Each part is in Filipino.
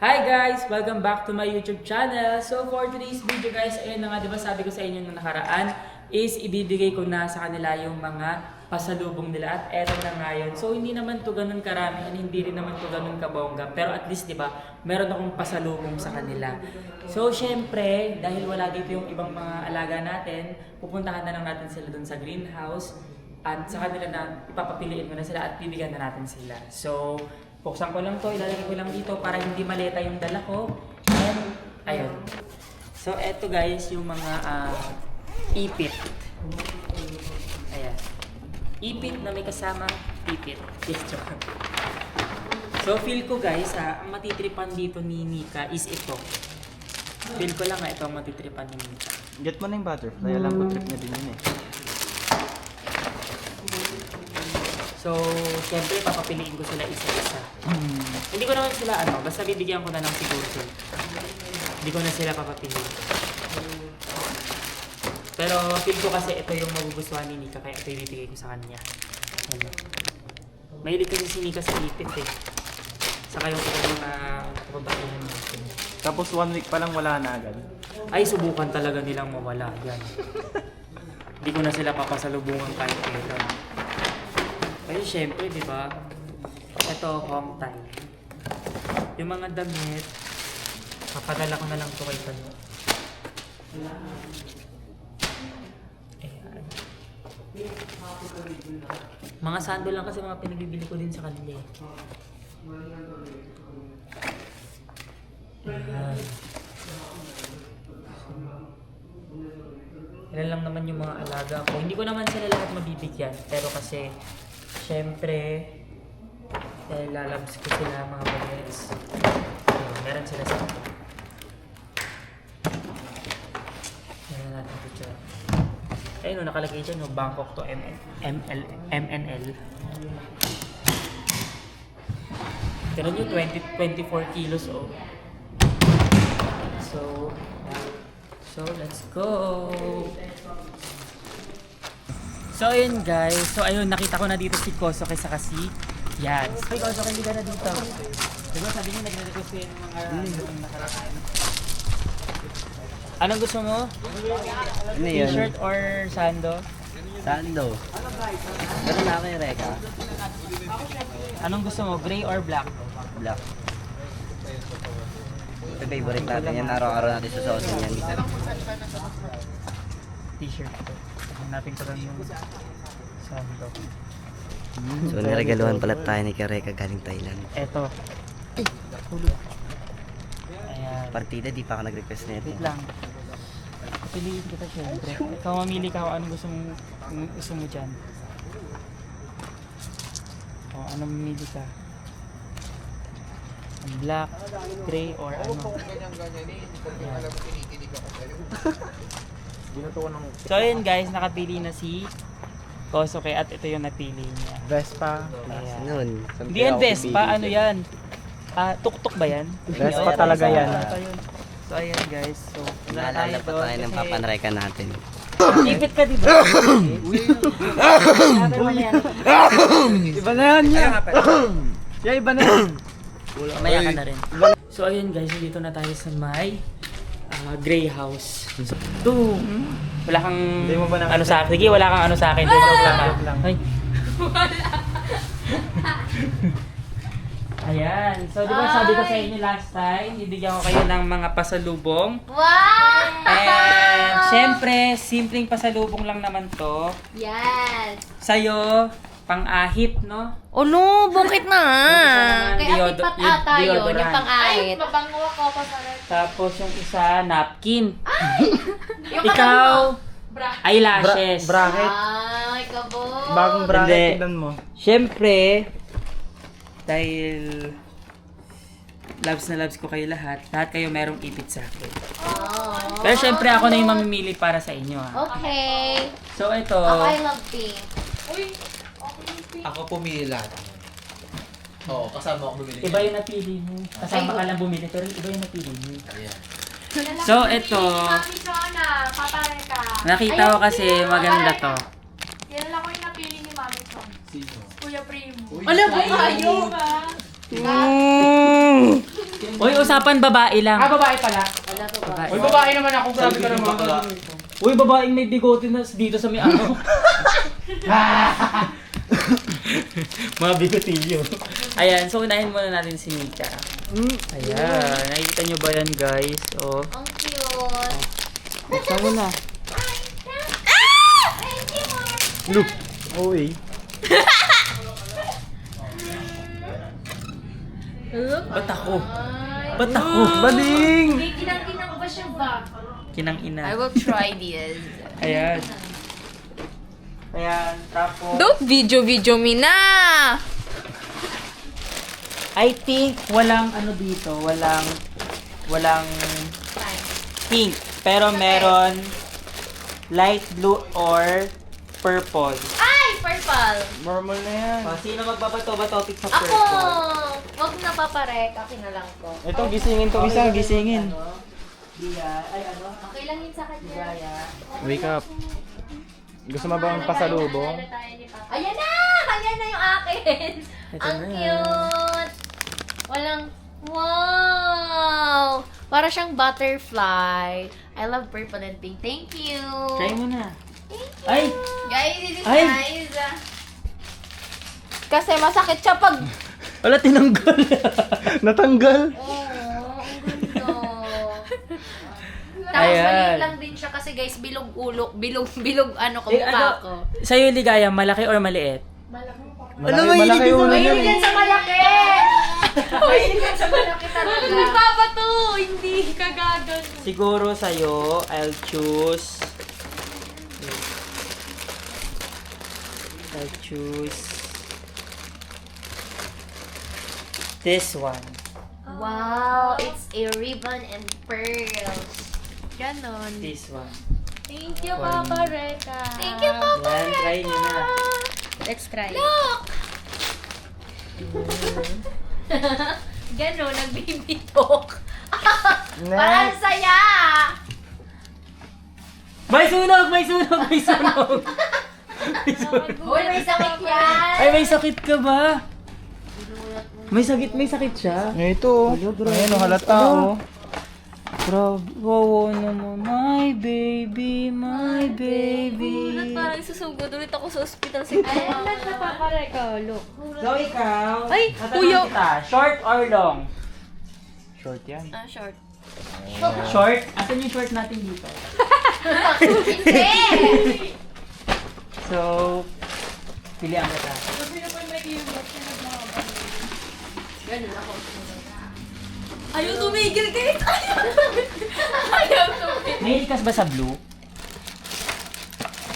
Hi guys! Welcome back to my YouTube channel. So for today's video guys, ayun na nga, diba sabi ko sa inyo nung nakaraan is ibibigay ko na sa kanila yung mga pasalubong nila at eto na nga yun. So hindi naman to ganun karami and hindi rin naman to ganun kabongga. Pero at least diba, meron akong pasalubong sa kanila. So syempre, dahil wala dito yung ibang mga alaga natin, pupuntahan na lang natin sila dun sa greenhouse at sa kanila na ipapapiliin ko na sila at bibigyan na natin sila. So, buksan ko lang to, ilalagay ko lang dito para hindi maleta yung dala ko. And, ayun. So, eto guys, yung mga ipit. Ayan. Ipit na may kasama pipit. Yes, joke. So, feel ko guys, ang matitripan dito ni Nika is ito. Feel ko lang ito ang matitripan ni Nika. Get mo na yung butterfly, alam ko trip niya din yun eh. So, siyempre, papapiliin ko sila isa-isa. Hindi ko naman sila basta bibigyan ko na lang siguro sila. Hindi ko na sila papapiliin. Pero feel ko kasi ito yung magugustuhan ni Nika, kaya ito ibibigay ko sa kanya. Ano. Mahilig kasi si Nika sa ipit eh. Saka yung mga kababaihan natin. Tapos 1 week pa lang wala na agad. Ay, subukan talaga nilang mawala. Yan. Hindi ko na sila papasalubungan kahit kailan. Kasi syempre, di ba? Ito, home time. Yung mga damit, papadala ko na lang ito kay Tano. Ayan. Mga sandal lang kasi mga pinagbibili ko din sa kanila. Ayan. Ilan lang naman yung mga alaga ko. Hindi ko naman sila lahat mabibigyan. Pero kasi, syempre, dahil lalabs ko sila mga bagets. Meron sila sa akin. Meron natin ito dyan. Ayun, nakalagay dyan, Bangkok to MNL. Tignan nyo, 24 kilos oh. So, let's go! So, ayun guys. So, ayun, nakita ko na dito si Kosoke sa kasi. Yan. Hey, Kosoke, hindi ka na dito. Diba, sabi niyo, nag-request ko yung mga nakaraan. Anong gusto mo? Ano yun? T-shirt or sando? Sando. Ganun na ako yung reka. Anong gusto mo? Gray or black? Black. Ito favorite natin yan. Araw-araw natin susuotin yan. T-shirt ko. Hanapin ko lang yung sando. So, niregaluhan pala tayo ni Kareka galing Thailand. Eto. Hulog. Ayan. Partida, di pa ako nag-request na ito. Wait lang. Piliin kita syempre. Ikaw mamili ka kung anong gusto mo dyan. O, anong mamili ka? Black, gray, or ano? Ayan. So ayun guys, nakapili na si Kosoke at ito yung napili niya. Vespa. Ayan. Noon. Hindi yan Vespa, ano yan? Tuk-tuk ba yan? Vespa talaga yan. So ayan guys, so Naalala pa tayo ng papanreka natin. ipit ka diba? Iba na yan yan. Yeah, iba na yan. Maya ka na rin. So ayun guys, dito na tayo sa may gray house. So, wala kang Hindi mo ba nakita? ano sa akin? Sige, wala kang ano sa akin. Joke lang. Ay. Ayan. So, di ba sabi ko sa inyo last time, bibigyan ko kayo ng mga pasalubong. Wow! And, syempre, simpleng pasalubong lang naman to. Yes! Sa'yo, pang-ahit, no? Ulo, bukit na! Kaya Kaya atit ata yun, yung pang-ahit. Mabango ako pa sa red. Tapos yung isa, napkin. Yung Ikaw, eyelashes. Bracket. Ay, kabog! Bagong Hindi. bracket, tignan mo. Siyempre, dahil loves na loves ko kayo lahat kayo merong ipit sa akin. Oh. Pero siyempre ako na yung mamimili para sa inyo ha. Okay. So ito, Ako, I love pink. Uy, Ako pumili lahat. Oo, kasama ako bumili. iba yung napili mo. Kasama ka lang bumili pero iba yung napili mo. Ayan. So ito, Mami Chona, papareka. nakita ko kasi maganda to. Yan lang ko yung napili ni Mami Chona. Sino? Kuya Primo. Uy, Alam mo sa'yo. kayo? Ba? Uy, usapan babae lang. Babae pala. Wala pa ba? Uy, babae naman ako. Grabe ka naman. Uy, babaeng may bigote na dito sa may ano. Mga bigotilyo. Ayan, so unahin muna natin si Mika. Ayan, nakikita nyo ba yan guys? Oh, Ang cute. buksan mo na. Look. Oo eh. Ba't ako? Ba't ako? Bading! May ginang-ginang ba siya ba? Kinang ina. I will try this. Ayan. Ayan, tapos... Don't video me na! I think walang ano dito, walang pink. Pero meron light blue or purple. Ay, purple. Normal na yan. O, sino magbabato-bato sa Ako! purple? Wag na paparek. Akin na lang ko. Ito, gisingin to isa, gisingin. Ano? Dia, ay ano? Okay lang yun sa kanya. Gaya. Wake up. Gusto mo bang pasalubong? Ayan na! Ayan na yung akin! Ang cute! Walang... Wow! Para siyang butterfly. I love purple and pink. Thank you! Try mo na. Ay! Guys, this is Ay! nice. Kasi masakit siya pag... Wala, tinanggal. Natanggal. Oo, ang ganda. Tapos Ayan. maliit lang din siya kasi guys, bilog ulo, bilog ano ko, mukha ko. Sa'yo, Ligaya, malaki or maliit? Malaki ulo niya Mahilig eh. yan sa malaki! Mahilig yan sa malaki talaga. Nagbabato! Hindi ka gagan. Siguro sa'yo, I'll choose... this one. Wow, it's a ribbon and pearls. Ganon. This one. Thank you, Papa Reka. Thank you, Papa. Yan, try nyo na. Let's try. Look! Gano'n, nagbibitok. Parang saya! May sunog! May sunog! May sunog! Uy, may sakit yan! Ay, may sakit ka ba? May sakit siya. Ito, ayun, halata oh. Grabe, wow naman. My baby, my baby. Parang susugod ulit ako sa ospital sa Ayan lang sa Papa Reka, look. So, ikaw, Ay, tatanong kuya. kita, short or long? Short yan. short. Short? Asan yung short natin dito? Hindi! So, pilihan kita. Ganun ako. Ayaw tumigil guys! Ayaw tumigil. Mahilig ka ba sa blue?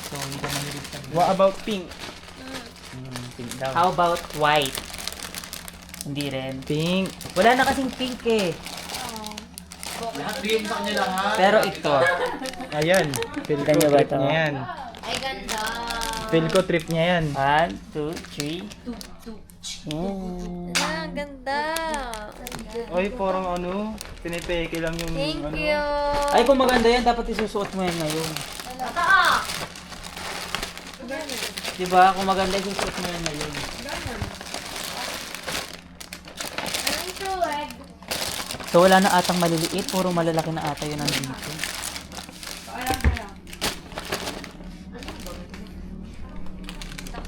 So, hindi ka mahilig sa blue. What about pink? Pink daw. How about white? Hindi rin. Pink. Wala na kasing pink eh. Lahat bigay mo sa kanya lahat. Pero ito. Ayan. Feel ko Ganda ba trip to? niya yan. Ay, ganda. Feel ko trip niya yan. 1, 2, 3. Ah, ganda. Oy, parang ano, pinipeke lang yung Thank ano. you. Ay, kung maganda yan, dapat isusuot mo yan ngayon. Taa! Diba? Kung maganda, isusuot mo yan ngayon. Anong suwag? So, wala na atang maliliit. Puro malalaki na ata yun nandito.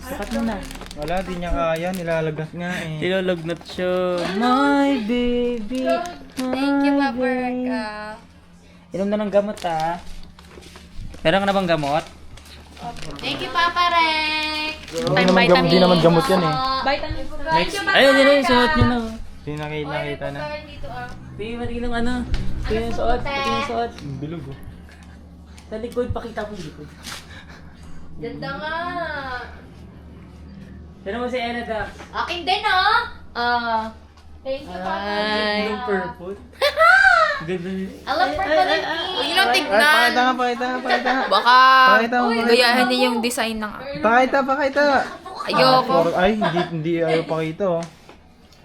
Sakat mo na. Wala, di niya kaya, nilalagas nga eh. Ilalagnat siya. My baby. Thank you, Papa Reka. Inom na ng gamot ah. Meron ka na bang gamot? Thank you, Papa Rek! Di naman gamot yan eh. Vitamin. Next. Ayun, yun, suot niyo na. Di nakita na. Dito ah. Sige, matigil ng ano. Tingin yung suot. Tingin yung suot. Bilog oh. Sa likod, pakita ko yung likod. Ganda nga. Tignan mo si Ena Dax. Akin din ah. Thank you, Papa Rek. Yung purple. Ganda niya. I love purple and pink. Huwag nyo Ay, tignan. pakita nga. Baka Pakita mo. gayahin niya yung design ng... Pakita. Ayoko. Ay, hindi ayaw pakita oh.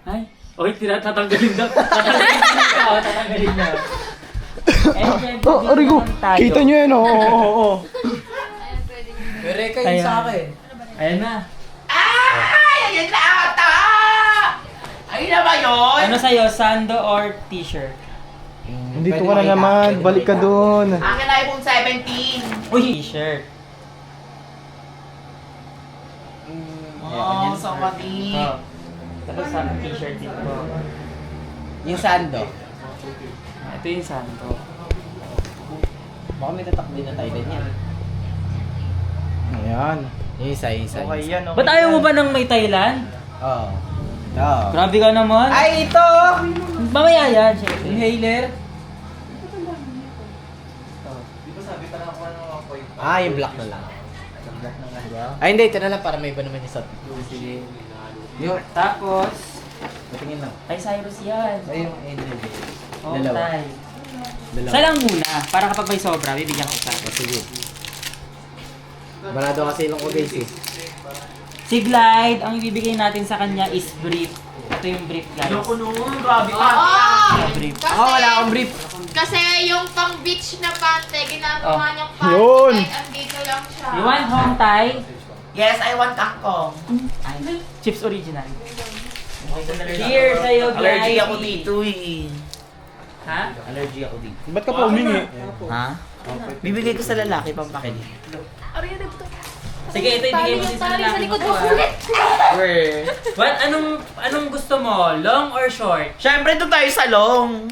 Ay, okay, tatanggalin daw. Tatanggalin niya. Oh, Arigo. Kita niyo yan oh. Oo. Pero kayo sa akin. Ayan na. Ayun na ba yun? Ano sa'yo, sando or t-shirt? Dito ka na naman, balik ka doon. Akin na iPhone 17. Uy, t-shirt. Oh, so pati. Oh. Tapos sa t-shirt dito. Yung sando. Ito yung sando. Baka may tatakbo na tayo ganyan. Ayan. Yung isa. Okay yan, okay. Ba't ayaw mo ba ng may Thailand? Oo. Oo. Grabe ka naman. Ay, ito! Mamaya yan, syempre. Inhaler. Ah, yung black na lang. Ay, hindi. Ito na lang para may iba naman yung shot. Yung, Tapos, patingin lang. ay Cyrus yan. Ay, yung inhaler. Oh, Dalawa. tay. Dalawa. Isa lang muna, para kapag may sobra, bibigyan kita. Sige. Barado kasi ilong ko guys eh. Si Glide, ang ibibigay natin sa kanya is brief. Ito yung brief, guys. Grabe ka. Brief. Kasi, Wala akong brief. Kasi yung pang beach na pante, ginagawa niyang pante. Yun. Kahit andito lang siya. You want home Thai? Yes, I want kangkong. Chips original. Cheers sa'yo, Glide. Allergy ako dito eh. Ha? Allergy ako dito. Ba't ka pa umingi? Ha? Bibigay ko sa lalaki pang pakinig. Sige, ito ibigay mo din sa lalaki mo. Where? What? Anong gusto mo? Long or short? Siyempre doon tayo sa long.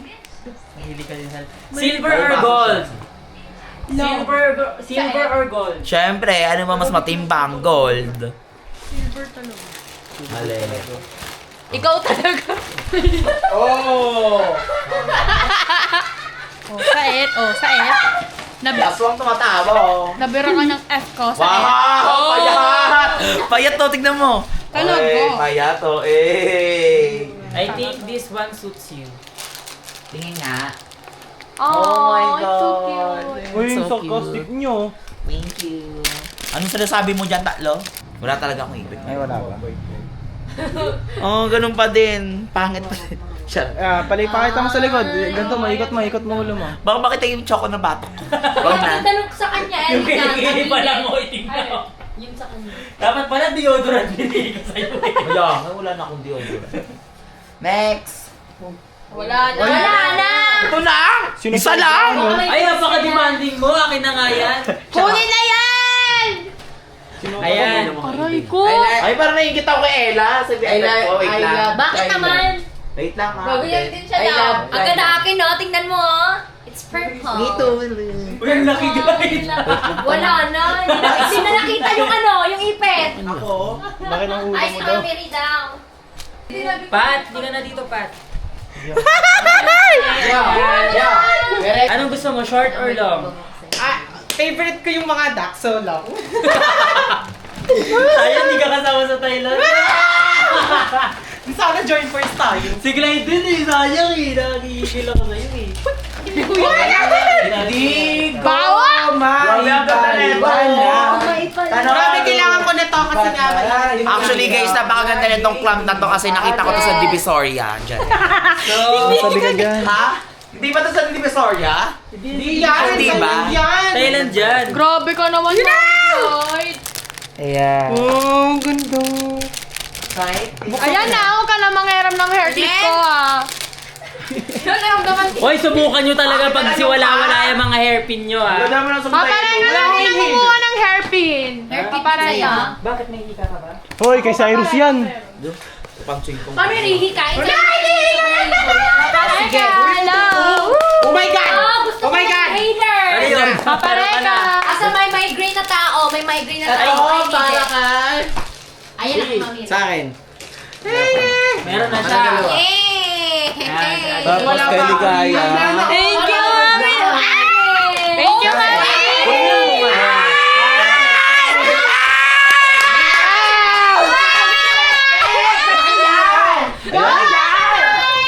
Mahilig ka din sa... Silver or gold? Silver or gold? Siyempre, ano ba mas matimbang? Gold. Silver talaga. Mali. Ikaw talaga. Oh! Sait. Aswang tumatawa oh. Nabira ka ng F ko. Wow! Payat! Payat to, tignan mo. Talaga. Ay, payat to. Eh. I think this one suits you. Tingin nga. Oh, my it's so God. cute. Uy, So sarcastic nyo. Thank you. Anong sinasabi mo dyan, tatlo? Wala talaga akong ibig. Ay, wala ba? Oh, ganun pa din. Pangit pa din. Siya. Pakita mo sa likod. Ganito, maikot mo ulo mo. Baka makita yung choco na batok ko. Wag na. Tanong ko sa kanya, Yung Erika. kinikili pa lang mo, itingnan mo. Yung sa kanya. Dapat pala deodorant binigay ko sa'yo. Wala na akong deodorant. Next. Wala na. Ito lang! Sino Isa pa- lang! Ay, napaka-demanding mo. Akin na nga yan. Kunin na yan! Ayan. Aray ko. Ay, parang naiingit ako kay Ella. Sabi, wait lang. Bakit naman? Wait lang ha. Gagawin din siya daw. Ang ganda akin, no? Tingnan mo, oh. It's purple. Me too. Uy, ang laki guys. Wala na. Hindi na nakita yung yung ipet. Ako? Bakit ang ulo Ay, mo daw? strawberry daw. Pat, hindi ka na dito, Pat. Yeah. Anong gusto mo, short or long? Favorite ko yung mga duck, so long. Sayang, hindi ka kasama sa Thailand. Sana join first tayo. Si Clyde din eh, sayang eh. Nakakigil ako sa'yo eh. Hindi ko Grabe, kailangan ko na to kasi nga. Actually guys, napakaganda nitong clam na to kasi nakita ko to sa Divisoria. Diyan. So, Sabi ka dyan. Ha? Hindi ba to sa Divisoria? Hindi yan! Hindi ba? Thailand dyan. Grabe ka naman, Lloyd. Ayan. Oh, ganda. Right? Ayan na, huwag ka na manghiram ng hair tip ko ah. Hoy, subukan nyo talaga pag siwala-wala yung mga hairpin nyo ah. Wala mo na sa Paparay na lang din kumuha ng hairpin. Paparay na. Bakit may hika ka ba? Hoy, kay Cyrus yan. Pang-ching ko. Paano yung hihikain? Paparay ka, hello. Oh my God! Gusto Oh my ko God! ng hater. Ano yun? Paparay ka. Asa may migraine na tao, may migraine na tao. Oo, para ka. Ayan ang mamira. Sa akin. Meron na siya. Yay! Tapos kay Ligaya. Thank you, mami. Thank you, mami.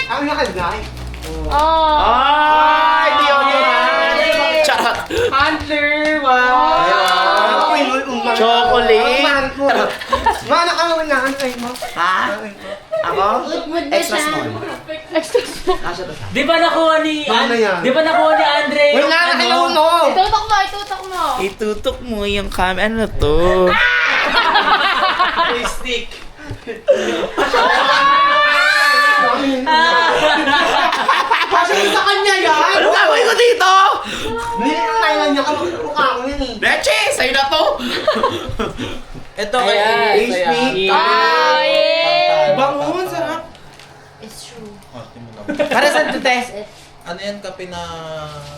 Ang nakalagay. Oh. Ay, di yun yun. Charot. Handler, wow! Chocolate. Mana ka mo na, ano kayo mo? Ha? Ako? Mood na Extra siya. small. Kasha to sa. Di ba nakuha ni Mamaya. Di ba nakuha ni Andre? Wala na kayo, no! Itutok mo, itutok mo. Itutok mo yung cam. Ano to? Stick. Kasi sa kanya yan! Ano gagawin ko dito? Nilinang niya ka mukha ko yun eh. Leche! Sa'yo na to! Ito kay Ayan. HP. Bangon, sarap. It's true. Para saan to, Tess? Ano yan, kape na...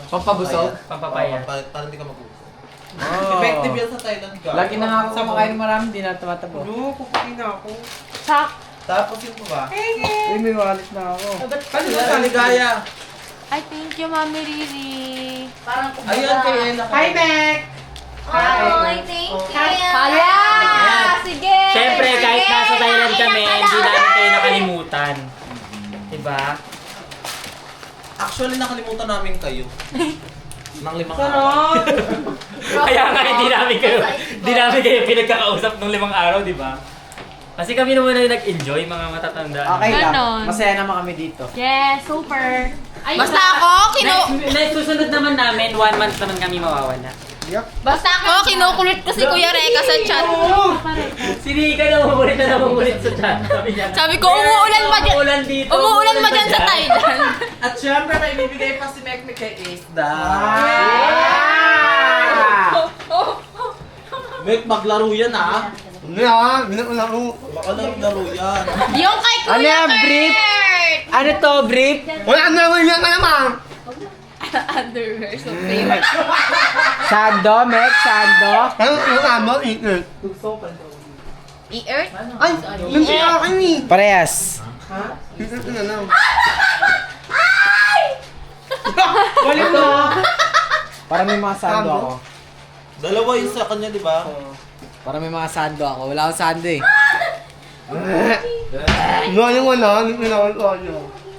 Pampabusog? Pampapaya. Para hindi ka mag-usok. Oh. Effective yan sa Thailand ka. Lagi na nga ako kumakain ng marami, di na tumatabo. Ano, kukukin na ako. Tapos yun mo ba? Uy, may wallet na ako. Ano ba sa ligaya? Ay, thank you, Mami Riri. Parang kumbaga. Ayun kay Ella. Hi, Mek! Ay, thank you. Kaya! Sige! Siyempre, kahit sige, nasa Thailand naiyak kami, ka na. hindi namin kayo nakalimutan. Diba? Actually, nakalimutan namin kayo. Nang 5 araw. Kaya nga hindi namin kayo pinagkakausap ng 5 araw, di ba? Kasi kami naman na nag-enjoy, mga matatanda. Okay lang. Ganon. Masaya naman kami dito. Yes, super. Ayun Basta na. ako, Next susunod naman namin, 1 month naman kami mawawala. basta ako, kinukulit ko si Kuya Reka sa chat. Si Rika na namumulit sa chat. Sabi ko, umuulan ba dyan? Umuulan dito. Umuulan ba dyan sa Thailand? At syempre, may bibigay pa si Mekmek kay Isda. Mek, maglaro yan ha. Ano yan? Ginagawa ko. Baka naglaro yan. Yung kay Kuya Ano yan, brief? Kurt! Ano to, brief? Wala naman yan ka naman! Underwear, so favorite. Sando, Mek, sando. Ano yung amo? Ikot. I-earth? Ay! Yung siya akin eh! Parehas. Ikot ko na lang. Balik mo. Para may mga sando ako. Dalawa yun sa kanya, di ba? Para may mga sando ako. Wala akong sando eh. Ano yung wala? Ano yung wala?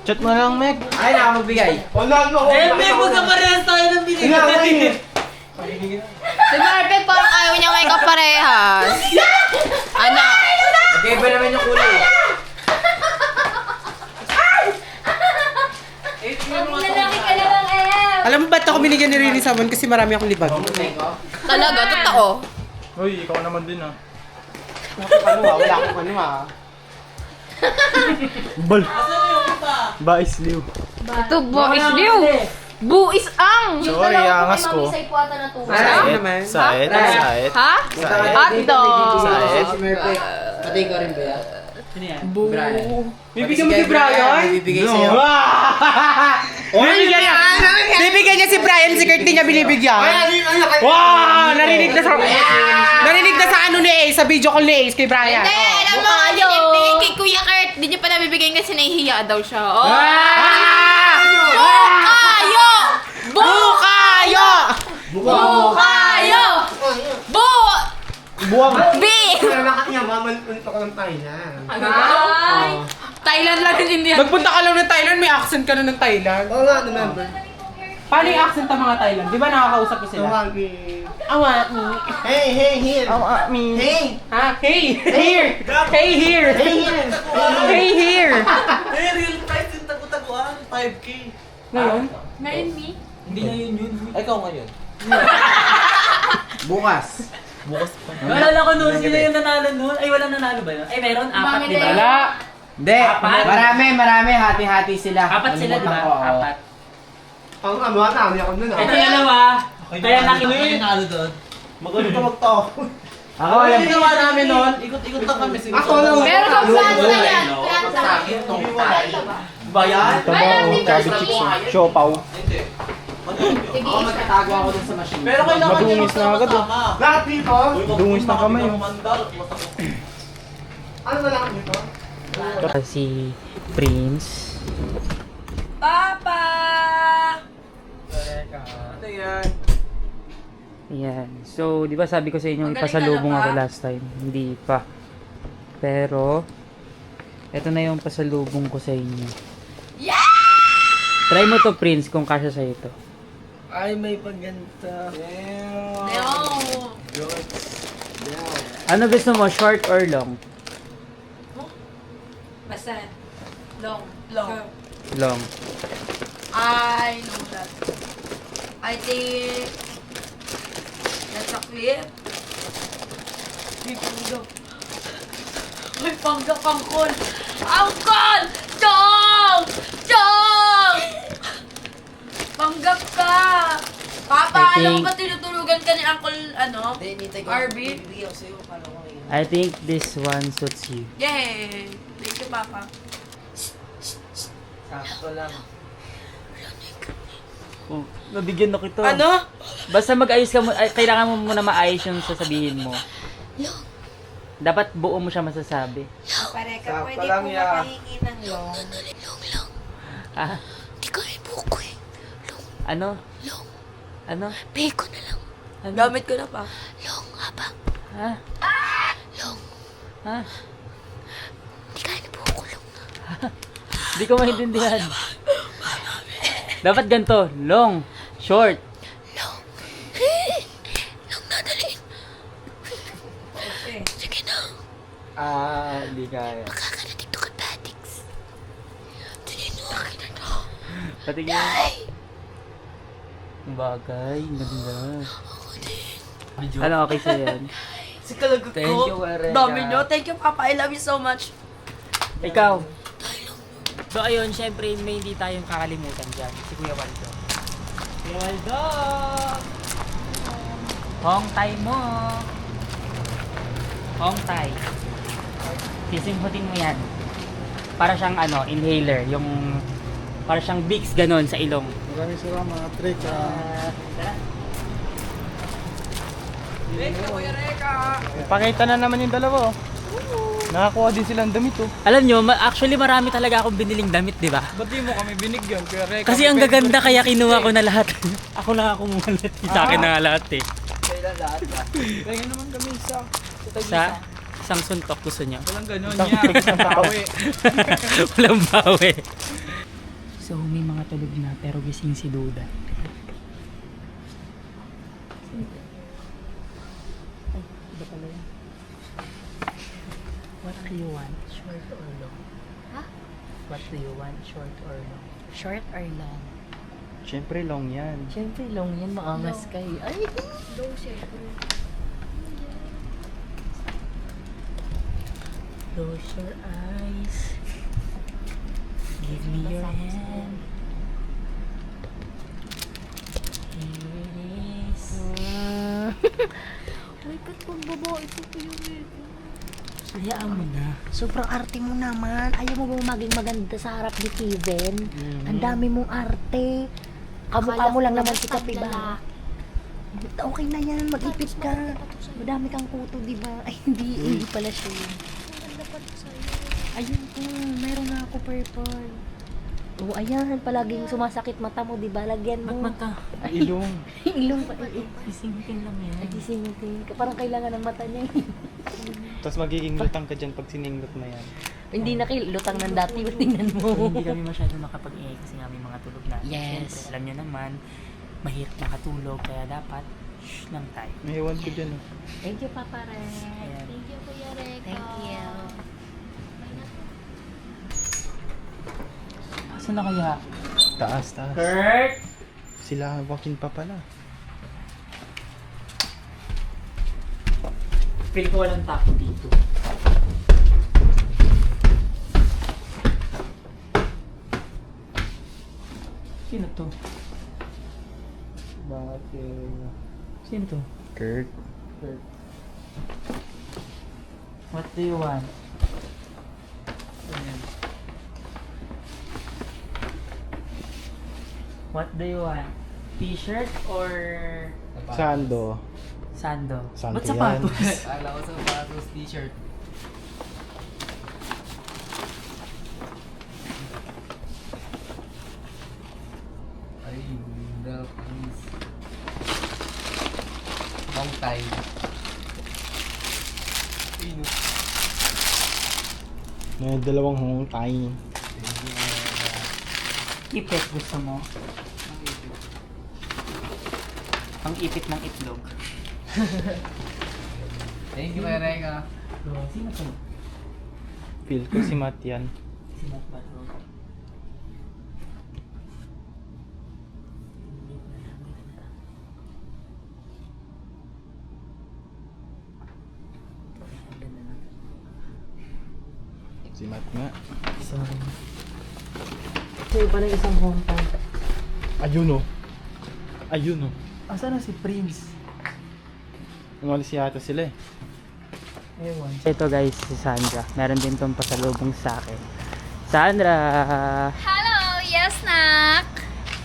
Chat mo lang, Mek. Ay, nakamagbigay. Wala na ako! Mek, huwag ka parehas tayo ng Ginagawa Si Marvel parang ayaw niya may kaparehas. Ano? Magkaiba naman yung kulay. Lalaki ka lang, Em. Alam mo ba't ako binigyan ni Rini Sabon? Kasi marami akong libag. Talaga, totoo. Uy, ikaw naman din ah. Wala akong ano ah. Bal. Bais liw. Ito, buis liw. Buis ang. Yung Sorry, dalawa angas kay ko. Mami sa ipuata na tuwa. Ano naman? Sait, sait. Ha? Hotdog. Si Merpek. Pati ko rin ba yan? Sino yan? Bibigyan mo si Brian? Bibigay sa'yo. Bibigyan niya! Bibigyan niya si Brian, si Kurt niya binibigyan. Wow! Narinig na sa ano ni Ace, sa video call ni Ace kay Brian. Hindi, alam mo, bigay kay Kuya Kurt. Di niya pa nabibigay kasi nahihiya daw siya. Oh. Bukayo! Bukayo! Bukayo! Buwang! B! Kailangan niya, mamalpunto ka ng Thailand. Ay! Thailand lang din India. Magpunta ka lang ng Thailand, may accent ka na ng Thailand. Oo nga, remember. Paano yung accent ng mga Thailand? Di ba nakakausap ko sila? Awat me. Hey, hey, here. Awat me. Hey. Ha? Hey, here. Hey, here. Hey, here. Hey, here. Eh, real price yung tagu-taguan. 5K. Ngayon? Ngayon, me? Hindi na yun. Ikaw ngayon. Bukas. Bukas pa. Naalala ko noon, sino yung nanalo noon? Ay, walang nanalo ba yun? Ay, meron, 4, di ba? Wala. Hindi. Apat. Marami. Hati-hati sila. 4 sila, di ba? Nalimutan ko, oo. 4. Ang amo, tama ako nun. Ito yung dalawa. Kaya nakinig. Ano doon? Magaling ka magtao. Ako alam. Ang ginawa namin noon, ikot-ikot lang kami. Ako lang. Pero sa plano na yan. Sa akin, itong bayan. Tabaw, chubby chicks yun. Siopaw. Hindi. Ako magtatago ako dun sa machine. Pero kailangan Madungis na agad, oh. Lahat dito? Dungis na kamay, oh. Ano ba lahat dito? Si Prince. Papa! Ano yan? Yan. So, di ba sabi ko sa inyo, ipasalubong ako last time. Hindi pa. Pero, eto na yung pasalubong ko sa inyo. Yeah! Try mo to, Prince, kung kasya sa ito. Ay, may pagganto. Ano gusto mo, short or long? Basta. Long. Long. I know that. I think that's a clip. May panggap ang cool. Ang cool! Stop! Chong! Panggap ka! Papa, I alam mo think- ba tinutulugan ka ni Uncle, RB? I think this one suits you. Yay! Thank you, Papa. Sakto lang. Oh, nabigyan na kita. Ano? Basta mag-ayos ka mo, kailangan mo muna maayos yung sasabihin mo. Dapat buo mo siya masasabi. Pareka, pwede po mapahingi ng long. Ah? Hindi ko ay buko eh. Ano? Ano? Bacon na lang. Ano? Gamit ko na pa. Long, habang. Ha? Long. Ha? Hindi kaya na buko long. Hindi ko maintindihan. Dapat ganito. Long. Short. Long. Long nadalhin. Sige na. Hindi kaya. Makakarating to kay Patix. Tinino kita to. Patingin. Bagay. Ganda. Ano okay sa'yo yan? Si kalagot ko. Thank you, Ereka. Dami nyo. Thank you, Papa. I love you so much. Ikaw. So ayun, syempre may hindi tayong kakalimutan dyan. Si Kuya Waldo. Kuya Waldo! Hong tay mo! Hong tay. Sisimhutin mo yan. Para siyang inhaler. Yung para siyang Vicks ganon sa ilong. Maraming salamat, Reka. Pakita na naman yung dalawa. Nakakuha din silang damit oh. Alam nyo, actually marami talaga akong biniling damit, di ba? Ba't di mo kami binigyan? Kuya Reka, Kasi ang gaganda kaya kinuha ko na lahat. Ako lang ako muna lahat. Sa akin na nga lahat eh. Kailan lahat ba? Kaya naman kami isa. Sa isang suntok gusto nyo. Walang ganun niya. Isang tawi. Walang bawi. So may mga tulog na pero gising si Duda. What do you want? Short or long? Ha? What do you want? Short or long? Short or long? Siyempre long yan. Siyempre long yan, maangas kayo. Ay! Close your eyes. Give me your hand. Here it is. Uy, ba't magbabae ito kayo rito? Hayaan mo na. Sobrang arte mo naman. Ayaw mo ba maging maganda sa harap ni Steven? Ang dami mong arte. Kamukha mo lang naman si Kapiba. Okay na yan, mag-ipit ka. Madami kang kuto, di ba? Ay, hindi pala siya yun. Ayun po, meron na ako purple. Oh, ayan, palaging sumasakit mata mo, di ba? Lagyan mo. Mata. Ilong. Ilong pa. Isingkin lang yan. Nagisingutin. Parang kailangan ng mata niya. Tapos magiging lutang ka dyan pag siningot na yan. Hindi na lutang ng dati. Tingnan mo. Hindi kami masyado nakapag-ingay kasi nga may mga tulog na. Yes. Siyempre, alam nyo naman, mahirap makatulog kaya dapat lang tayo. May ewan ko dyan oh. Thank you, Papa Red. Ayan. Thank you, Kuya Reka. Thank you. Saan na kaya? Taas. Kurt! Sila walking pa pala. Feel ko walang tapo dito. Sino to? Bakit? Sino to? Kurt. What do you want? What do you want? T-shirt or Sando. sando? Sando Ba't yan. sapatos? Akala ko sa sapatos t-shirt. Ay, the please. Long time. May dalawang hong tayo. Ipit gusto mo? Ang ipit ng itlog. Thank you, Kuya Reka. Sino to? Feel ko si Matt yan. Sino ba to? Si Matt nga. So, Sa'yo pa ng isang hometown. Ayun, oh. Ayun, oh. Asa na si Prince? Umalis yata sila, eh. Ewan. Ito guys, si Sandra. Meron din tong pasalubong sa akin. Sandra! Hello! Yes, Nak!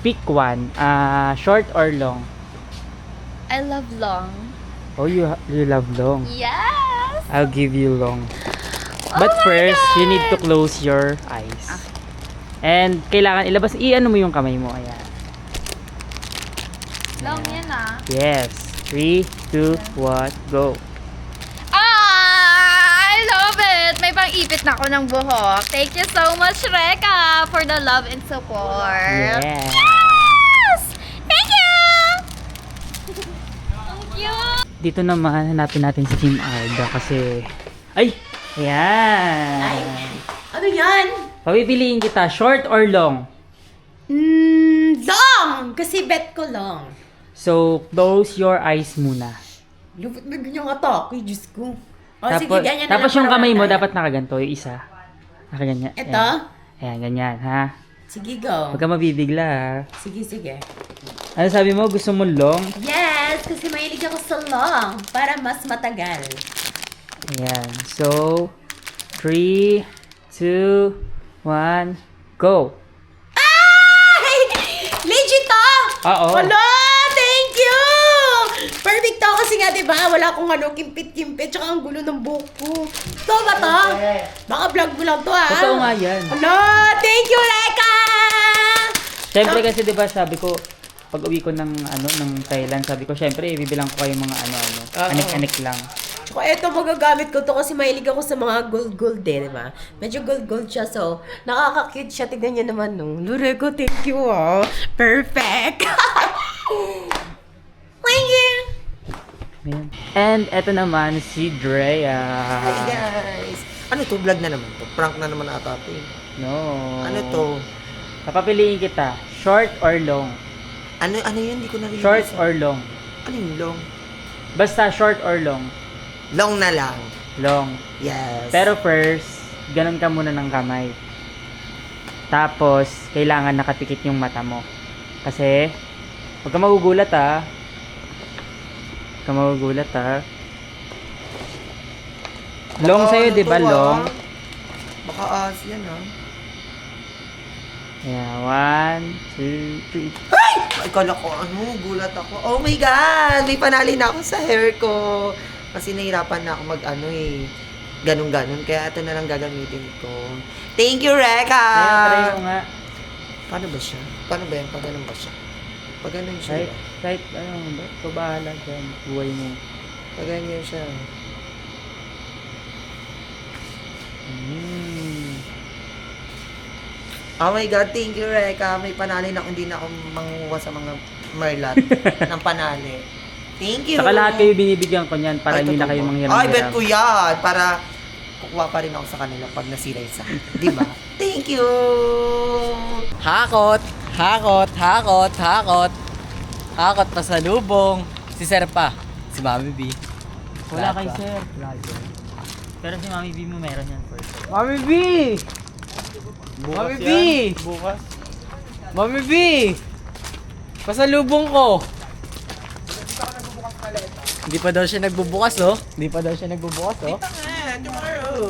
Pick one. Short or long? I love long. Oh, you love long. Yes! I'll give you long. But Oh my first, you God! need to close your eyes. And kailangan ilabas, i-ano mo yung kamay mo. Ayan. Long yan ah. Yes. 3, 2, 1, go. I love it! May pang-ipit na ako ng buhok. Thank you so much, Reka, for the love and support. Yeah. Yes! Thank you! Thank you! Dito naman, hanapin natin si Team Arda kasi... Ay! Ayan! Ano yan? Pabibiliin kita, short or long? Long! Kasi bet ko long. So, close your eyes muna. Lupot na ganyan atake, Diyos ko. O sige, Tapos, ganyan na tapos lang yung para kamay mo, wala dapat nakaganto, yung isa. Nakaganyan. Ito? Ayan, ganyan, ha? Sige, go. Huwag ka mabibigla, ha? Sige, sige. Ano sabi mo? Gusto mo long? Yes! Kasi mahilig ako sa long. Para mas matagal. Ayan. So, 3, 2, 1, go! Ay! Legit to! Oo. Hello! Thank you! Perfect to kasi nga, di ba? Wala akong kimpit-kimpit. Tsaka ang gulo ng buhok ko. Ito ba to? Baka vlog mo lang to, ha? Totoo nga yan. Hello! Thank you, Reka! Siyempre kasi 'di ba sabi ko pag uwi ko ng Thailand, sabi ko syempre bibilang ko kayo mga anik-anik lang. Tsaka ito, magagamit ko to kasi mahilig ako sa mga gold-gold eh, di ba? Medyo gold-gold siya, so nakaka-cute siya. Tignan niyo naman, no? Lureko, thank you, oh. Perfect! Thank you! Ayan. And eto naman si Drea. Hey guys! Ano to? Vlog na naman to? Prank na naman ata to eh. No. Ano to? Papapiliin kita, short or long? Ano yun? Hindi ko narinig. Short or long? Ano yung long? Basta short or long? Long na lang. Long. Yes. Pero first, ganun ka muna ng kamay. Tapos, kailangan nakatikit yung mata mo. Kasi, huwag ka magugulat ha. Huwag ka magugulat ha. Long sa'yo, di ba? Long. Baka as yan ha. Yeah, 1, 2, 3. Ay! Ikala ko, gulat ako. Oh my God! May panali na ako sa hair ko. Kasi nahirapan na ako ganun-ganun. Kaya ito na lang gagamitin ko. Thank you, Reka! Ayan, try mo nga. Paano ba siya? Paano ba yan? Pag ganun ba siya? Pag ganun siya. Kahit ikaw bahala dyan. Buhay mo. Pag ganyan siya. Oh my God, thank you, Reka. May panali na kung hindi na ako manguha sa mga merlat ng panali. Thank you. Saka lahat kayo binibigyan ko niyan para Ay, hindi na totoo kayo ba? manghiram-hiram. Ay, bet ko yan. Para kukuha pa rin ako sa kanila pag nasira yung sa Di ba? Thank you. Hakot! Hakot! Hakot! Hakot! Hakot pasalubong. Si Sir pa. Si Mami B. Wala kay sir. Pero si Mami B mo meron yan first. Mami B! Mami B! Bukas. Mami B! Pasalubong ko. Hindi pa daw siya nagbubukas, oh. Hindi pa daw siya nagbubukas, oh. Tomorrow.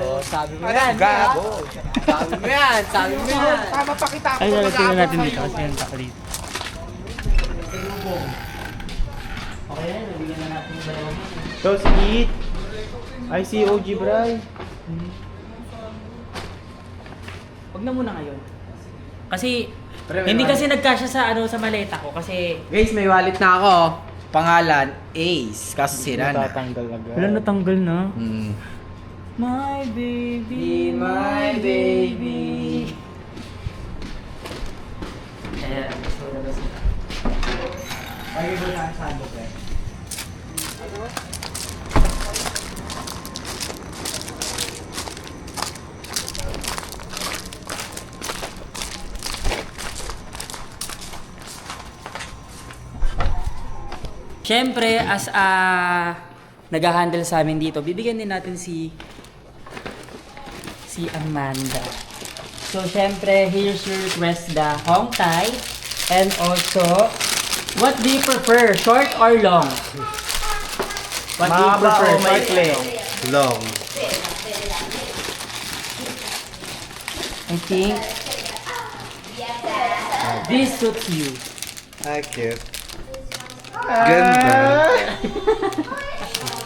Oh, sabi mo yan. Gago. Sabi mo yan. Sabi mo yan. Tama pa kita ako. Ay, lalagyan na natin dito kasi yung taka dito. Okay, nabigyan na natin yung dalawa. So, sweet. I see OG Bray. Huwag na muna ngayon. Kasi, hindi kasi nagkasya sa sa maleta ko kasi... Guys, may wallet na ako. Pangalan, Ace. Kaso sira na. Natatanggal agad. Wala, natanggal na. My baby. Ayan, gusto ko na ba siya? Ay, iba na ang sando, pre. Siyempre, as nag-handle sa amin dito, bibigyan din natin si Amanda. So, syempre, here's your request, the Hong Tai. And also, what do you prefer? Short or long? What do you prefer? Short or long? Long. I think this suits you. Cute. Ganda.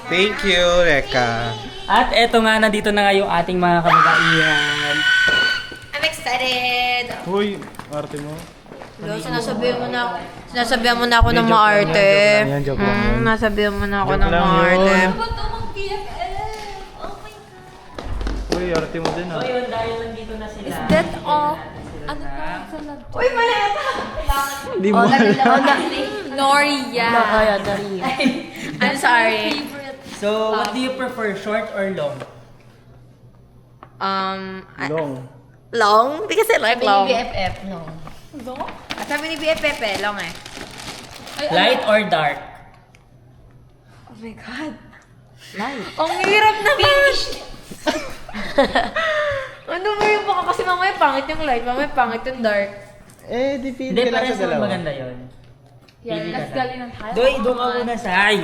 Thank you, Reka. At eto nga, nandito na nga yung ating mga kababaihan. I'm excited! Uy, arte mo. Sinasabihan mo na ako ng maarte. Joke lang yan. Nasabihan mo na ako Joke ng lang maarte. yun. Uy, arte mo din So ah. yun, dahil nandito na sila. Is that all? Ano na? Hindi mo Noria. I'm sorry. So, what do you prefer? Short or long? long. Long? Because I like long. BFF, no. Sabi ni BFF long eh. Light or dark? Ang hirap naman! Ano ba yung baka kasi mamaya pangit yung light, mamaya pangit yung dark. Eh, di pili Hindi, ka lang parehas sa naman dalawa. maganda yun. Pili ka lang. galing ng tayo. Doon ka muna sa ay.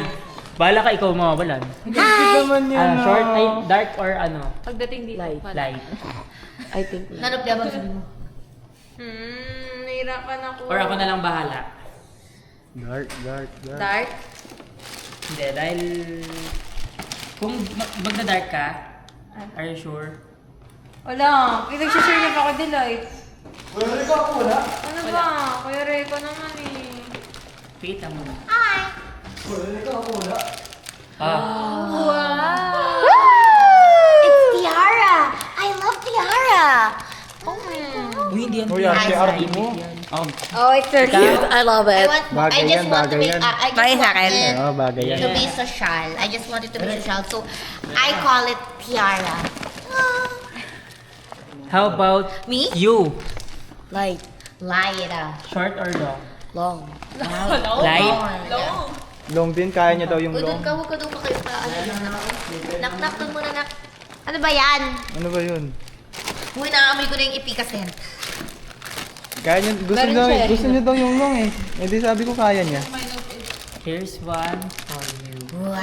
Bahala ka, ikaw mawawalan. Hi! naman yan Short, ay, dark or ano? Pagdating dito. Light. Nanop niya ba mo? Nahirapan ako. Or ako na lang bahala. Dark. Dark? Hindi, dahil kung magda-dark ka, are you sure? Wala. Pinag-share niya pa ako delight. Kuya Rico ako wala? Ano ba? Kuya Rico naman eh. Pita mo. It's Tiara! I love Tiara! Uy, hindi yan. Uy, arte mo. Oh, it's so cute. I love it. Bagay yan, bagay yan. Bagay sa akin. Oo, bagay yan. To be social. I just wanted to be social. So, I call it Tiara. How about Me? you? Light. Lyra. Short or long? Long. Light? Long din, kaya niya daw yung Uy, long. huwag ka doon kayo pa. Nak, doon muna, nak. Ano ba yan? Ano ba yun? Uy, naamoy ko na yung ipikasen. Kaya niya, gusto niya daw yung long eh. Eh di sabi ko kaya niya. Here's one for you. Wow.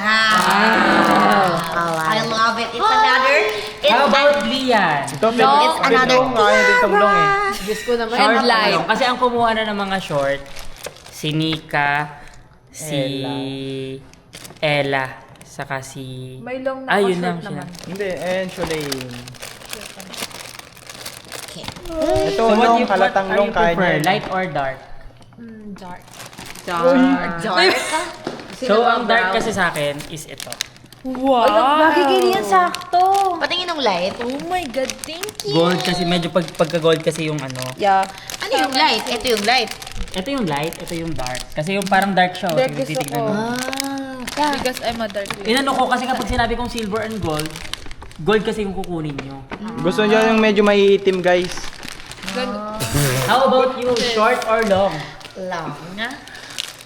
I love it. It's another. How about Lian? Ito, It's another kaya din tong long eh. Diyos ko naman. Short And light. or long? Kasi ang kumuha na ng mga short, si Nika, si Ella, saka si... May long na yun short lang naman. Hindi, and Shulain. Okay. Ito, So what long, you halatang are long, you kaya prefer? niya. Light or dark? Dark. Dark. So, ang dark kasi sa akin is ito. Bagay yan sakto. Patingin ng light. Oh my God, thank you. Gold kasi, medyo pagka-gold kasi yung ano. Yeah. Ano yung light? Ito yung light. Ito yung light, ito yung dark. Kasi yung parang dark siya. Dark Sige, gusto titignan ko. mo. Because I'm a dark lady. Inano ko kasi kapag sinabi kong silver and gold, gold kasi yung kukunin nyo. Gusto niya yung medyo maiitim guys. How about you? Short or long? Long.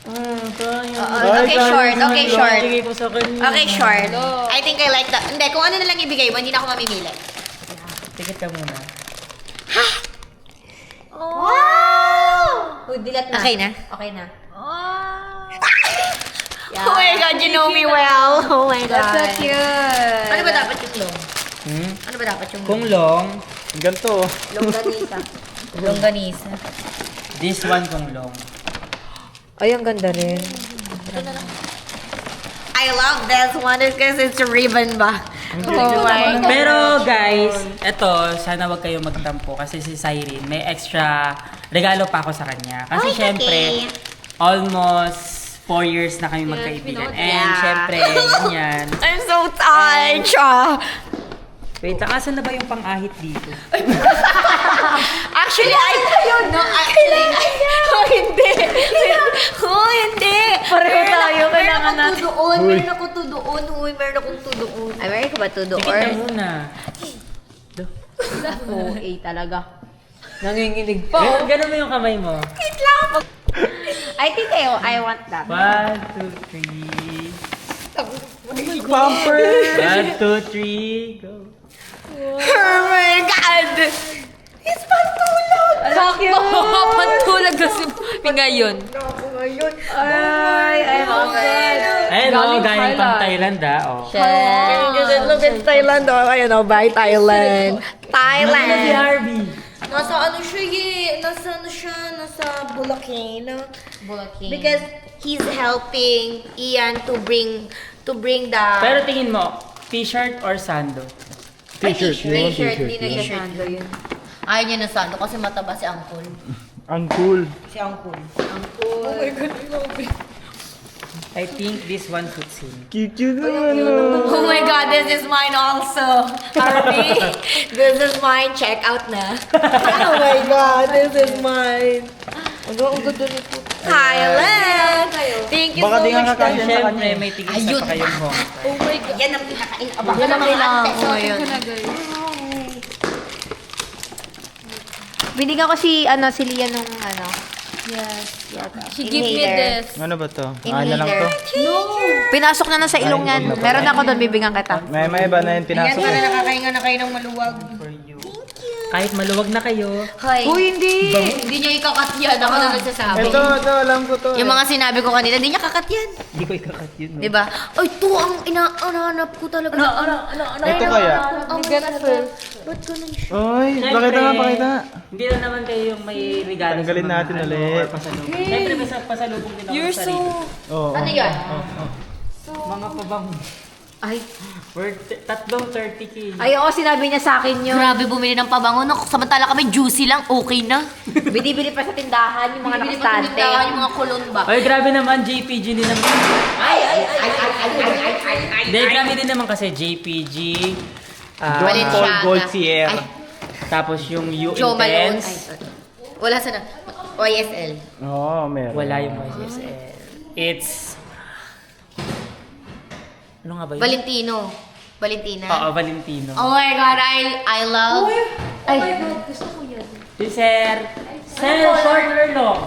Okay, short. Okay, short. Bigay ko sa kanya. Okay, short. I think I like that. Hindi, kung ano na lang ibigay mo, hindi na ako mamimili. Tikit ka muna. Wow! Uy, dilat na. Okay na? Okay na. Oh my God, you know me well. Oh my God. That's so cute. Ano ba dapat yung long? Hmm? Ano ba dapat yung Kung long, Ganito. longganisa? Longganisa. this one kung long. Ay, ang ganda rin. I love this one because it's a ribbon ba? Oh my God. Pero guys, eto, sana wag kayo magtampo kasi si Cyrene, may extra regalo pa ako sa kanya. Kasi Ay, syempre, okay. almost 4 years na kami magkaibigan. And Yeah. syempre, yan. I'm so tired. Wait, asan na ba yung pang-ahit dito? Actually, no, actually, hindi. Hindi. Pareho tayo, kailangan natin. Meron ako tudoon. Uy, meron akong tudoon. Ay, meron ka ba tudoon? Tikit ka muna. Oo, talaga. Nanginginig pa. Ganun mo yung kamay mo. I think I want that. 1, 2, 3. Bumper! 1, 2, 3, go. Oh my God! It's pantulog! Pantulog kasi ngayon. Ay, love it. Ayun o, galing pang Thailand oh. Look at Thailand, oh. Ayun, oh, bye, Thailand. Thailand. Harvey. Nasa ano siya nasa Bulacan. Bulacan. Because he's helping Ian to bring the... Pero tingin mo, t-shirt or sando? T-shirt, hindi na siya sando yun. Ayaw niya ng sando kasi mataba si Uncle. Ang cool. Si Uncle. I think this one fits him. Cute naman. Oh my God, this is mine also. Harvey, this is mine. Check out na. Oh my God, this is mine. Ang ganda nito. Thailand! Thank you Baka so di nga much. kakasya sa Siyempre, kanya. may tigis na pa kayong home. Oh my God. Yan ang pinakainabang. Yan ang kailangan ko ngayon. Binigyan ko si Lia nung She give me this. Ano ba to? Ano lang to? Pinasok na sa ilong yan. Meron ako doon, bibigyan kita. May iba na yun pinasok. Nakakahinga na kayo ng maluwag. Kahit maluwag na kayo. Hoy. Uy, hindi. Hindi niya ikakat yan. Ako na nagsasabi. Ito, alam ko to. Yung mga sinabi ko kanina, hindi niya kakat yan. Hindi ko ikakat yun. No? Diba? Ay, to ang inaanap ko talaga. Ito kaya? Ang beautiful. Ba't ganun siya? Oy, pakita nga, pakita nga. Hindi lang naman kayo yung may regalo. Tanggalin natin ulit. Pasalubong. Siyempre, may pasalubong din ako. You're so... Oo. Ano yan? Mga pabango. Ay. Worth 30K. Ay, oo, sinabi niya sa akin yun. Grabe bumili ng pabango. Samantala kami, juicy lang, okay na. Binibili pa sa tindahan, yung mga nakastante. Yung mga kulon ba? Ay, grabe naman, JPG din naman. Hindi, grabe din naman kasi JPG. John Paul Balenciaga. Gaultier. Tapos yung U Joe Malone. Intense. Wala sana. YSL. Oo, meron. Wala yung YSL. It's... Ano nga ba yun? Valentina. Oo, Valentino. Oh my God, I love... Ay, gusto ko yun. Si Sir. Sir, short or long?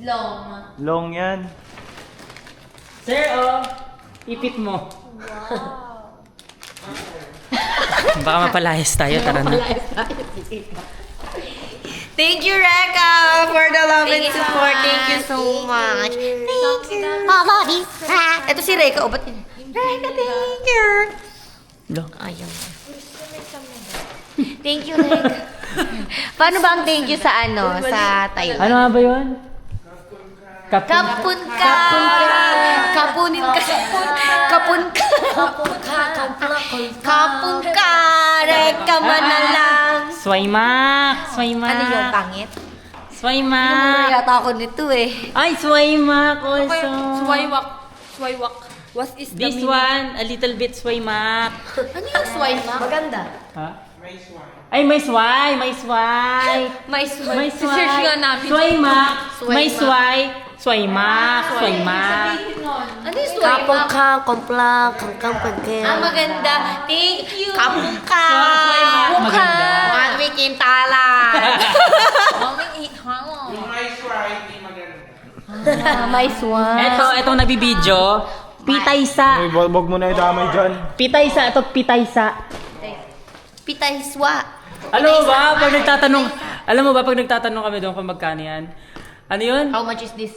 Long. Long yan. Sir, ipit mo. Baka mapalayas tayo, tara na. Thank you, Reka, for the love and support. Thank you so much. Thank you. Ito si Reka. Ba't yun? Reka, thank you. Lo. Ayaw. Thank you, Reka. Paano ba ang thank you sa sa Thailand? Ano nga ba yun? Kapun ka! Kapunin ka! Kapun ka! Kapun ka! Reka manalang! Swaymak! Swaymak! Ano yung pangit? Swaymak! Yata ako nito eh. Ay, swaymak also! Swaywak. Swaywak. What is the This one, a little bit swaymak. Ano yung swayma? Maganda. Ha? Ay, may sway! May sway! May May sway! Search nga namin. Swaymak! May Swaymak. sway! Swaymak! Swaymak! Ano yung swayma? Kompla, kangkang pagkaya. Ah, maganda. Thank you. Kapun ka! Swaymak, maganda. Mami kintala. Mami ihamo. May sway. Etong nabibidyo. Pitaysa. Uy, wag mo na idamay dyan. Pitaysa. Ito, pitaysa. Pitayswa. Alam mo ba, pag nagtatanong kami doon kung magkano yan? Ano yun? How much is this?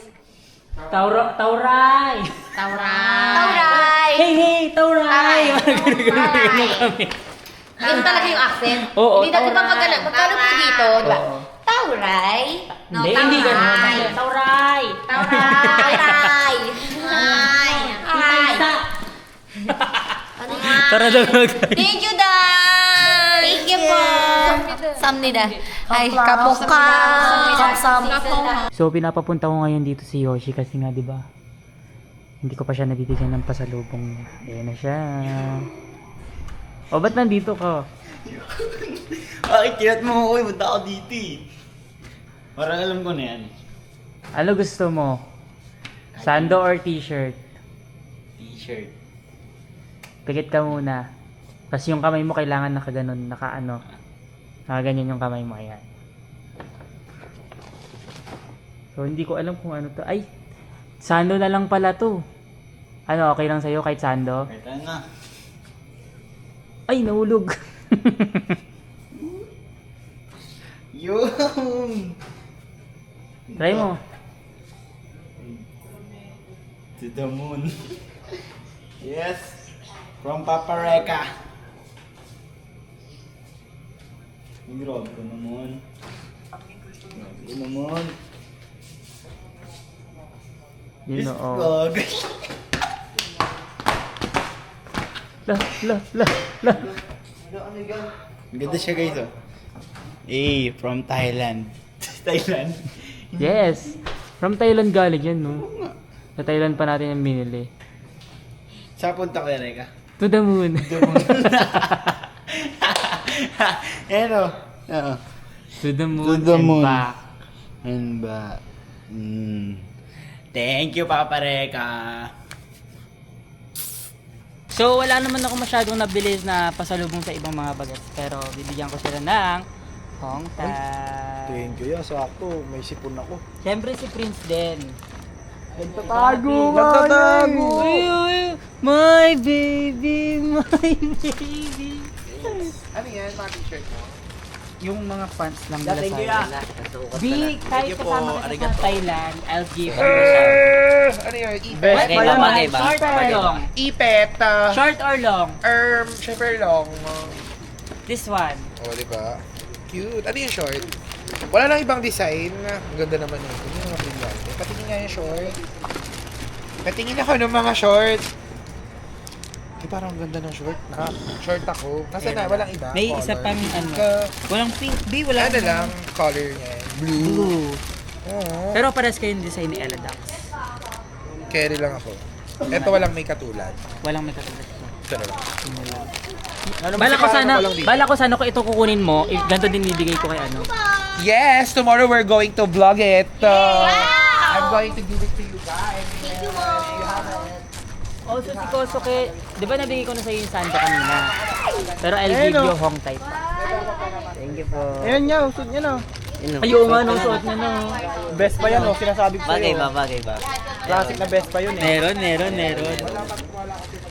Tauray! Tauray. Tauray. Hey, tauray! Tauray. kami. Yun talaga yung accent? Oo, Hindi natin tauray. mapagano. Magkano po dito? Diba? Oo. Tauray. Hindi ganun. Tauray! Tauray. Ay. Pitaysa! Ano nga? Tara na Thank you, Dan! Thank you po! Samnida. Ay, kapuka! Kapsam. So, pinapapunta ko ngayon dito si Yoshi kasi nga, di ba? Hindi ko pa siya nabibigyan ng pasalubong. Ayan na siya. O, ba't nandito ka? Bakit kinat mo ako? Punta ako dito eh. Parang alam ko na yan. Ano gusto mo? Sando or t-shirt? T-shirt. Pikit ka muna. Tapos yung kamay mo kailangan nakaganon, nakaganyan yung kamay mo, ayan. So, hindi ko alam kung ano to. Ay, sando na lang pala to. Ano, okay lang sa'yo kahit sando? Kaya na. Ay, nahulog. Yung! Try mo. To the moon. Yes! From Papa Reka. Grabe ko naman. Grabe ko naman. Yun o. Gag. La. Ang ganda siya guys oh. From Thailand. Thailand? Yes. From Thailand galing yan, no? Sa Thailand pa natin yung binili. Saan punta ko yan, Reka? To the moon. Ayan o. Oo. To the moon, To the moon. and back. And back. Thank you, Papa Reka. So, wala naman ako masyadong nabilis na pasalubong sa ibang mga bagets. Pero, bibigyan ko sila ng Hong Thai. Thank you, sakto. May sipon ako. Siyempre si Prince din. Nagtatago! Uy, my baby, my baby. Ano yan? Mga t-shirt mo? Yung mga pants lang nila sa akin. Kahit kasama kita sa Thailand, I'll give you Ano yun? Best Bagay ba, bagay ba? Short or long? Ipet. Short or long? Syempre long. This one. Oh, di ba? Cute. Ano yung short? Wala nang ibang design. Ang ganda naman yun. Ito yung mga brillante. Patingin nga yung short. Patingin ako ng mga short. Ay, parang ang ganda ng short. Short ako. Nasa na? Walang iba? May Color. isa pang ano. Walang pink. Di, wala. Ano lang? Color niya. Blue. Blue. Oo. Pero pares kayo yung design ni Ella Dax. Carry lang ako. Ito walang may katulad. Walang may katulad ko. Ito na lang. Bala ko sana kung ito kukunin mo, ganito din bibigay ko kay ano. Yes! Tomorrow we're going to vlog it. I'm going to give it to you guys. Thank you, Also si Kosuke, di ba nabigay ko na sa'yo yung sando kanina? Pero I'll give you Hong Thai pa. Thank you po. Ayan niya, usod niya na. Ayun nga, no, suot niya no. Best pa yan, oh. Sinasabi ko Bagay sa'yo. ba, bagay ba? Classic na best pa yun eh. Meron.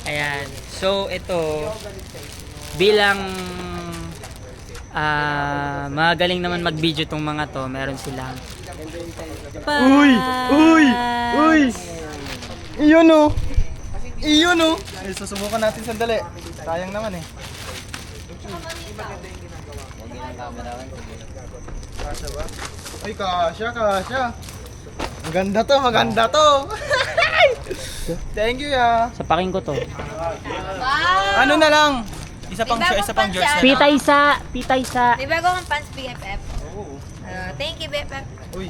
Ayan. So, ito, bilang magaling naman mag-video tong mga to, meron silang Uy! Iyon oh! Iyon oh! Eh, susubukan natin sandali. Sayang naman eh. Kasha ba? Ay, kasha. Maganda to. Thank you ya. Sapakin ko to. Ano na lang? Isa pang shorts na lang. Pitay sa. May bago kang pants, BFF. Thank you, BFF. Uy.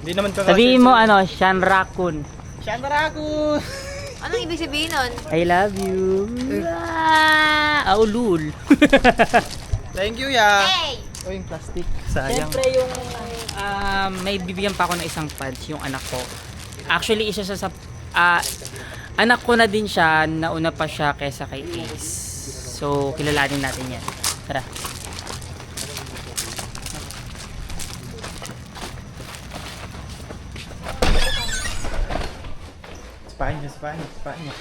Hindi naman kakasya. Sabihin mo ano, Shanrakun. Shandaraku! Anong ibig sabihin nun? I love you. Lul. Thank you ya. Hey! Uy, yung plastic. Sayang. Siyempre yung may bibigyan pa ako ng isang pants yung anak ko. Actually, isa sa anak ko na din siya, nauna pa siya kaysa kay Ace. So, kilalanin natin yan. Tara. Spain niya.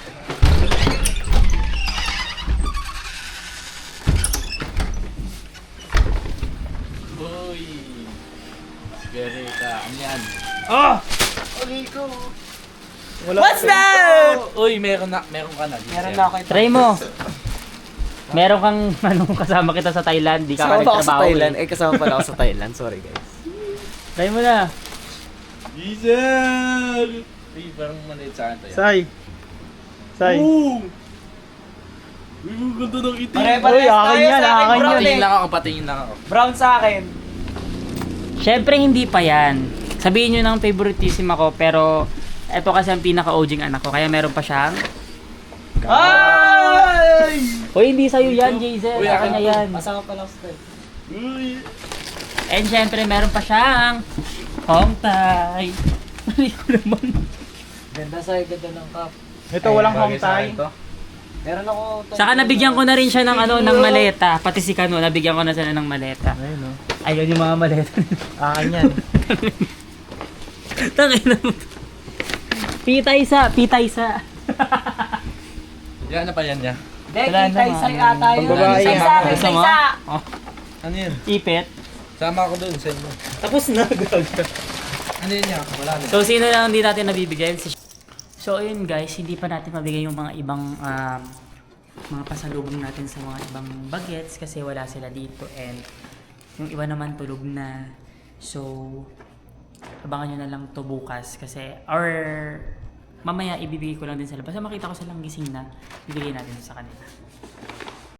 Uy! Very ano yan? What's that? Uy, meron ka na. Meron na ako ito. Try mo. Meron kang kasama kita sa Thailand, di ka Kasama pa ako sa trabaho. Thailand. Kasama pala ako sa Thailand. Sorry guys. Try mo na. Diesel! Uy, parang maliit sa akin to yan. Say. Uy, ang ganda ng itim. Uy, akin yan. Patingin lang ako. Brown sa akin. Siyempre hindi pa yan. Sabihin nyo ng favoritism ako, pero ito kasi ang pinaka-OG anak ko, kaya meron pa siyang... Ay! Uy, hindi sa'yo yan, Jason. Uy, Sa akin kanya to. yan. Uy! And syempre, meron pa siyang Hong Thai. Mali ko naman. Ganda sa'yo, ganda ng cup. Ito walang Hong Thai. Meron ako... Saka nabigyan ko na rin siya ng ng maleta. Pati si Kano, nabigyan ko na sila ng maleta. Ayun oh. Ayun yung mga maleta. Akin yan. Tangina mo. Pitay sa. Yan na pa yan niya. Wala na, Pambabae nga. Gusto mo? Ano yun? Ipit. Sama ako dun sa inyo. Tapos na. Ano yun niya? Wala na. So, sino lang hindi natin nabibigay? So, ayun guys, hindi pa natin mabigay yung mga ibang mga pasalubong natin sa mga ibang bagets kasi wala sila dito and yung iba naman tulog na. So, abangan nyo na lang to bukas kasi or mamaya ibibigay ko lang din sila. Basta makita ko silang gising na, bibigay natin sa kanila.